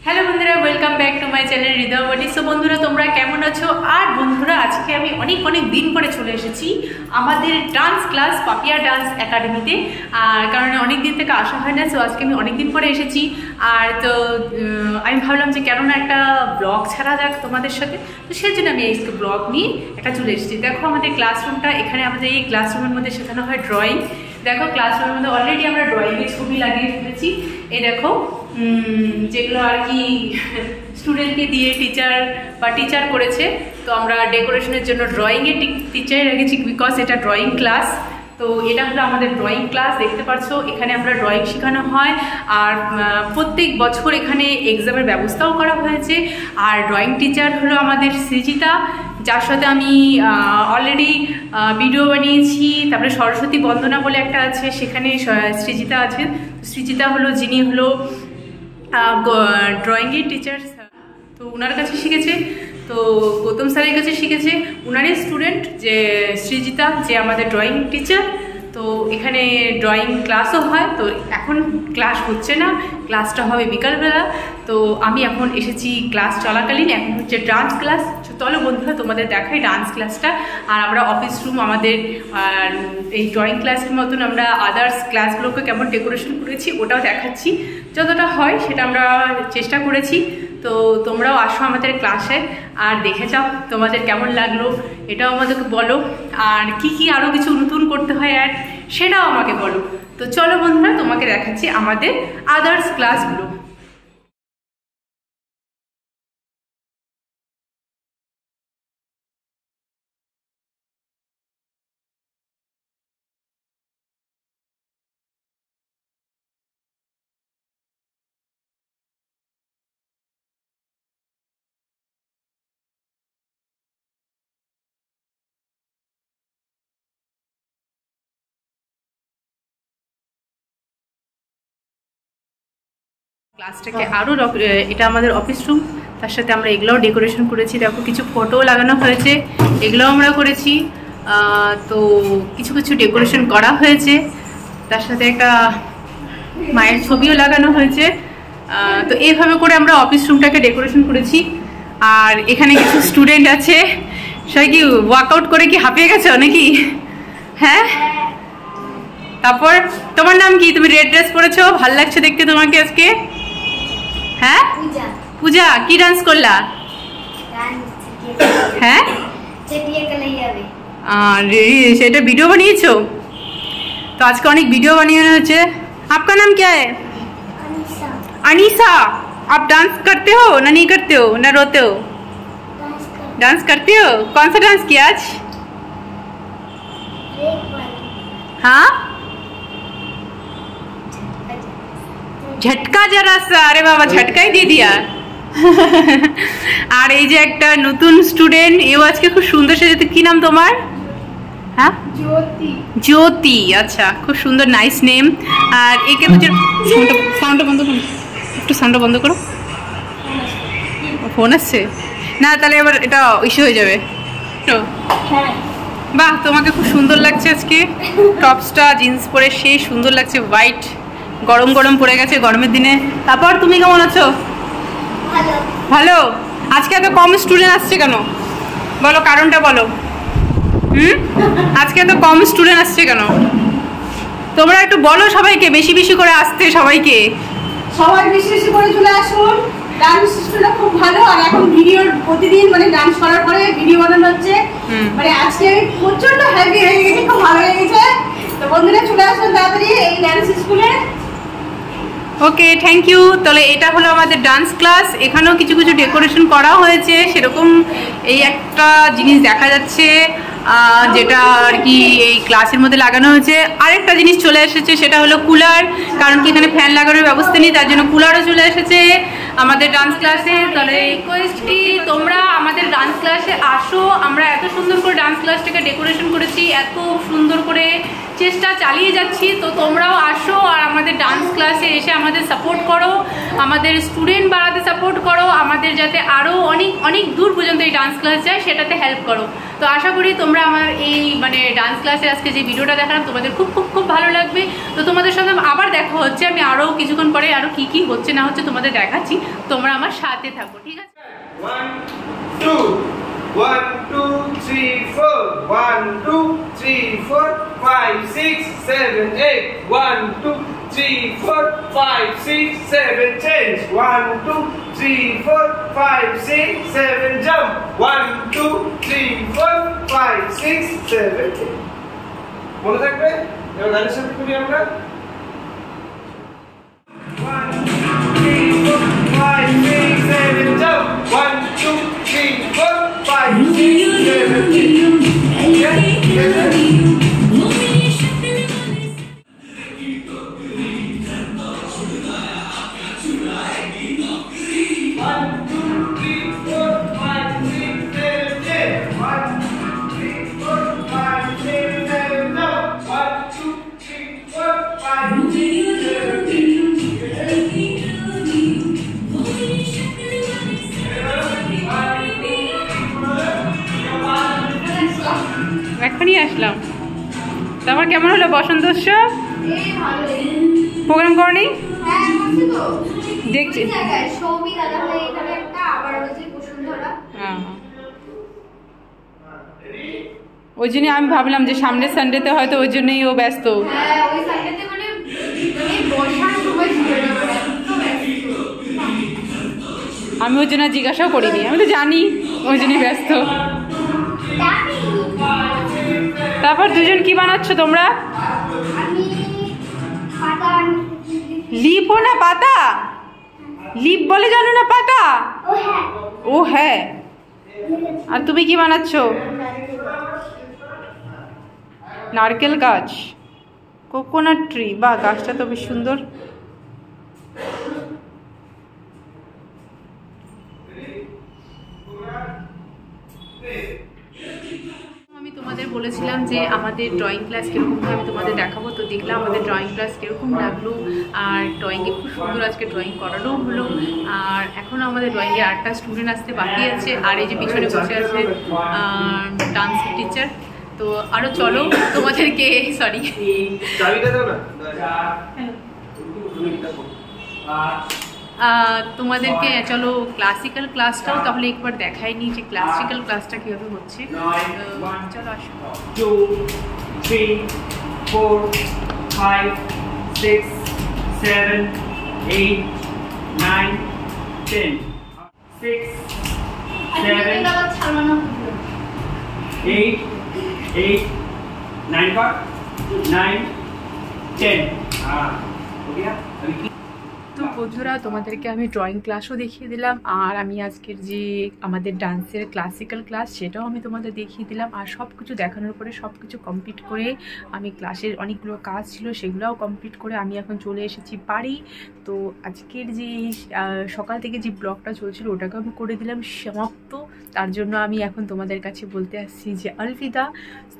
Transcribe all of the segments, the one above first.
Hello বন্ধুরা, welcome back to my channel Hridayboti. So বন্ধুরা, তোমরা কেমন আছো? আর বন্ধুরা, আজকে আমি অনেক দিন পরে চলে এসেছি আমাদের ডান্স ক্লাস পাপিয়া ডান্স একাডেমিতে। আর কারণ অনেক দিন থেকে আসা হয় না, সো আজকে আমি অনেক দিন পরে এসেছি। আর তো আমি ভাবলাম যে কেননা একটা ব্লগ ছাড়া যাক তোমাদের সাথে, তো সেই জন্য আমি এই ব্লগ নিয়ে একটা চলে এসেছি। দেখো আমাদের ক্লাসরুমটা, এখানে আমাদের এই ক্লাসরুমের মধ্যে শেখানো হয় ড্রয়িং। দেখো ক্লাসরুমের মধ্যে অলরেডি আমরা ড্রয়িংয়ের ছবি লাগিয়ে ফেলেছি। এই দেখো যেগুলো আর কি স্টুডেন্টকে দিয়ে টিচার করেছে, তো আমরা ডেকোরেশনের জন্য ড্রয়িংয়ের টিচার রেখেছি, বিকজ এটা ড্রয়িং ক্লাস। তো এটা হলো আমাদের ড্রয়িং ক্লাস, দেখতে পাচ্ছ এখানে আমরা ড্রয়িং শেখানো হয়। আর প্রত্যেক বছর এখানে এক্সামের ব্যবস্থাও করা হয়েছে। আর ড্রয়িং টিচার হলো আমাদের সৃজিতা, যার সাথে আমি অলরেডি ভিডিও বানিয়েছি। তারপরে সরস্বতী বন্দনা বলে একটা আছে, সেখানে সৃজিতা আছে। সৃজিতা হলো যিনি হলো ড্রয়িংয়ের টিচার, তো ওনার কাছে শিখেছে। তো গৌতম স্যারের কাছে শিখেছে, ওনারই স্টুডেন্ট যে সৃজিতা, যে আমাদের ড্রয়িং টিচার। তো এখানে ড্রয়িং ক্লাসও হয়। তো এখন ক্লাস হচ্ছে না, ক্লাসটা হবে বিকালবেলা। তো আমি এখন এসেছি ক্লাস চলাকালীন, এখন হচ্ছে ডান্স ক্লাস। চলো বন্ধুরা তোমাদের দেখাই ডান্স ক্লাসটা। আর আমরা অফিস রুম, আমাদের এই ড্রয়িং ক্লাসের মতন আমরা আদার্স ক্লাসগুলোকে কেমন ডেকোরেশন করেছি ওটাও দেখাচ্ছি। যতটা হয় সেটা আমরা চেষ্টা করেছি। তো তোমরাও আসো আমাদের ক্লাসে আর দেখে যাও তোমাদের কেমন লাগলো, এটাও আমাদেরকে বলো। আর কি আরও কিছু নতুন করতে হয় অ্যাড, সেটাও আমাকে বলো। তো চলো বন্ধুরা, তোমাকে দেখাচ্ছি আমাদের আদার্স ক্লাসগুলো। ক্লাসটাকে আরও এটা আমাদের অফিস রুম, তার সাথে আমরা এগুলোও ডেকোরেশন করেছি। দেখো কিছু ফটো লাগানো হয়েছে, এগুলোও আমরা করেছি। তো কিছু ডেকোরেশন করা হয়েছে, তার সাথে একটা মায়ের ছবিও লাগানো হয়েছে। তো এইভাবে করে আমরা অফিস রুমটাকে ডেকোরেশন করেছি। আর এখানে কিছু স্টুডেন্ট আছে, সবাই কি ওয়ার্কআউট করে কি হাঁপিয়ে গেছো নাকি? হ্যাঁ, তারপর তোমার নাম কি? তুমি রেড ড্রেস পরেছো, ভাল লাগছে দেখতে তোমাকে আজকে। হ্যাঁ পূজা, কি ডান্স করলা? হ্যাঁ সেটা ভিডিও বানিয়েছো? তো আজকে অনেক ভিডিও বানিয়ে হয়েছে। आपका नाम क्या है? अनीसा। आप डांस करते हो ना नहीं करते हो ना रोते हो? डांस करते हो। कौन सा डांस किया आज? हाँ, झटका जरा सा। अरे बाबा, झटका ही दे दिया। আর এই যে একটা নতুন স্টুডেন্ট, এও আজকে খুব সুন্দর সেজেছে। কি নাম তোমার? হ্যাঁ, জ্যোতি। আচ্ছা, খুব সুন্দর, নাইস নেম। আর একে তো সাউন্ডটা বন্ধ করো, একটু সাউন্ডটা বন্ধ করো। ফোন আসছে না, তাহলে এবার এটা ইস্যু হয়ে যাবে। তো বাহ, তোমাকে খুব সুন্দর লাগছে আজকে। টপসটা জিন্স পরে সেই সুন্দর লাগছে, হোয়াইট। গরম পড়ে গেছে গরমের দিনে। তারপর তুমি কেমন আছো? ভালো। আজকে এত কম স্টুডেন্ট আসছে কেন বলো, কারণটা বলো। আজকে এত কম স্টুডেন্ট আসছে কেন? তোমরা একটু বলো সবাইকে বেশি করে আসতে, সবাইকে সবাই বেশি করে চলে আসুন। ডান্স স্কুলটা খুব ভালো। আর এখন ভিডিও প্রতিদিন মানে ডান্স করার পরে ভিডিও বানানো হচ্ছে। মানে আজকে প্রচন্ড হ্যাপি হয়ে গেছি, খুব ভালো লেগেছে। তো বন্ধুরা চলে আসুন তাড়াতাড়ি এই ডান্স স্কুলে। ওকে, থ্যাংক ইউ। তাহলে এটা হলো আমাদের ডান্স ক্লাস। এখানেও কিছু ডেকোরেশন করা হয়েছে, সেরকম এই একটা জিনিস দেখা যাচ্ছে যেটা আর কি এই ক্লাসের মধ্যে লাগানো হয়েছে। আরেকটা জিনিস চলে এসেছে, সেটা হলো কুলার। কারণ কি এখানে ফ্যান লাগানোর ব্যবস্থা নেই, তার জন্য কুলারও চলে এসেছে আমাদের ডান্স ক্লাসে। তাহলে রিকোয়েস্ট কি, তোমরা আমাদের ডান্স ক্লাসে আসো। আমরা এত সুন্দর করে ডান্স ক্লাসটাকে ডেকোরেশন করেছি, এত সুন্দর করে চেষ্টা চালিয়ে যাচ্ছি। তো তোমরাও আসো আর আমাদের ডান্স ক্লাসে এসে আমাদের সাপোর্ট করো। আমাদের স্টুডেন্ট বাড়াতে সাপোর্ট করো, আমাদের যাতে আরও অনেক অনেক দূর পর্যন্ত এই ডান্স ক্লাস যায় সেটাতে হেল্প করো। তো আশা করি তোমরা আমার এই মানে ডান্স ক্লাসে আজকে যে ভিডিওটা দেখালাম তোমাদের খুব খুব খুব ভালো লাগবে। তো তোমাদের সাথে আবার দেখা হচ্ছে, আমি আরও কিছুক্ষণ পরে আরও কী কী হচ্ছে না হচ্ছে তোমাদের দেখাচ্ছি, তোমরা আমার সাথে থাকো, ঠিক আছে? 1 2 1 2 3 4 1 2 3 4 5 6 7 8 1 2 3 4 5 6 7 10 1 2 3 4 5 6 7 jump 1 2 3 4 5 6 7 8 মনে থাকবে? এবার গানের সাথে করি আমরা 1 2 3 4 5 6 7 jump 1 2 3 4 5 6 7 এখনই আসলাম। তারপর কেমন হলো বসন্ত উৎসব? প্রোগ্রাম করনি? দেখছি ওই জন্যই আমি ভাবলাম যে সামনের সানডেতে হয়তো ওই জন্যই ও ব্যস্ত। আমি ওই জন্য জিজ্ঞাসাও করিনি, আমি তো জানি ওই জন্যই ব্যস্ত। তারপর দুজন কি বানাচ্ছ তোমরা? লিপও না পাতা? লিপ বলে জানো না পাতা? ও হ্যাঁ। আর তুমি কি বানাচ্ছ? নারকেল গাছ, কোকোনাট ট্রি। বা গাছটা তো বেশ সুন্দর। আমি তোমাদের বলেছিলাম যে আমাদের ড্রয়িং ক্লাস কীরকম আমি তোমাদের দেখাবো। তো দেখলাম আমাদের ড্রয়িং ক্লাস কীরকম লাগলো, আর ড্রয়িংয়ে খুব সুন্দর আজকে ড্রয়িং করানো হলো। আর এখনও আমাদের ড্রয়িংয়ে 8টা স্টুডেন্ট আসতে বাকি আছে। আর এই যে পিছনে বসে আছে ডান্স টিচার। তো আরও চলো তোমাদেরকে তোমাদেরকে চলো ক্লাসিক্যাল ক্লাসটাও তাহলে একবার দেখাইনি যে ক্লাসিক্যাল ক্লাসটা কীভাবে হচ্ছে। চলো আসো। 2 3 4 5 6 7 8 9 10 6 7 8 8 9 पर 9 10 हो गया। তো বন্ধুরা তোমাদেরকে আমি ড্রয়িং ক্লাসও দেখিয়ে দিলাম, আর আমি আজকের যে আমাদের ডান্সের ক্লাসিক্যাল ক্লাস সেটাও আমি তোমাদের দেখিয়ে দিলাম। আর সব কিছু দেখানোর পরে সব কিছু কমপ্লিট করে আমি ক্লাসের অনেকগুলো কাজ ছিল সেগুলোও কমপ্লিট করে আমি এখন চলে এসেছি বাড়ি। তো আজকের যে সকাল থেকে যে ব্লগটা চলছিল ওটাকে আমি করে দিলাম সমাপ্ত। তার জন্য আমি এখন তোমাদের কাছে বলতে আসছি যে আলবিদা।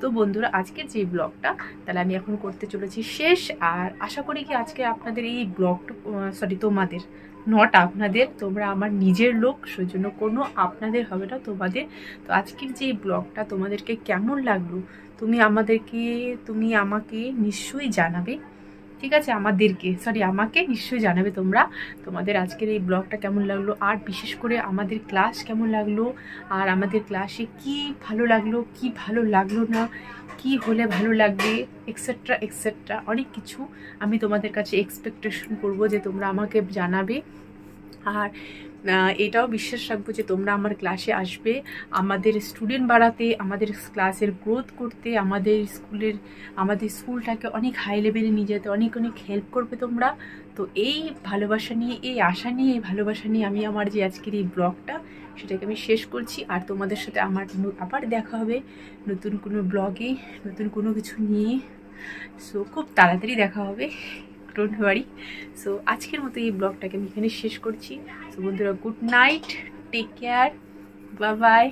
তো বন্ধুরা আজকের যে ব্লগটা তাহলে আমি এখন করতে চলেছি শেষ। আর আশা করি কি আজকে আপনাদের এই ব্লগটা তোমাদের নট আপনাদের, তোমরা আমার নিজের লোক, সেই জন্য কোনো আপনাদের হবে না, তোমাদের। তো আজকের যে ব্লগটা তোমাদেরকে কেমন লাগলো তুমি আমাকে নিশ্চয়ই জানাবে, ঠিক আছে? আমাকে নিশ্চয়ই জানাবে তোমরা তোমাদের আজকের এই ব্লগটা কেমন লাগলো, আর বিশেষ করে আমাদের ক্লাস কেমন লাগলো, আর আমাদের ক্লাসে কি ভালো লাগলো কি ভালো লাগলো না, কি হলে ভালো লাগবে, এক্সেট্রা এক্সেট্রা অনেক কিছু আমি তোমাদের কাছে এক্সপেকটেশন করব যে তোমরা আমাকে জানাবে। আর এটাও বিশ্বাস রাখবো যে তোমরা আমার ক্লাসে আসবে আমাদের স্টুডেন্ট বাড়াতে, আমাদের ক্লাসের গ্রোথ করতে, আমাদের স্কুলটাকে অনেক হাই লেভেলে নিয়ে যেতে অনেক অনেক হেল্প করবে তোমরা। তো এই ভালোবাসা নিয়ে, এই আশা নিয়ে, এই ভালোবাসা নিয়ে আমি আমার যে আজকের এই ব্লগটা সেটাকে আমি শেষ করছি। আর তোমাদের সাথে আমার আবার দেখা হবে নতুন কোনো ব্লগে, নতুন কোনো কিছু নিয়ে। সো খুব তাড়াতাড়ি দেখা হবে, ডোন্ট ওয়ারি। সো আজকের মতো এই ব্লগটাকে আমি এখানে শেষ করছি। সো বন্ধুরা good night, take care, bye by.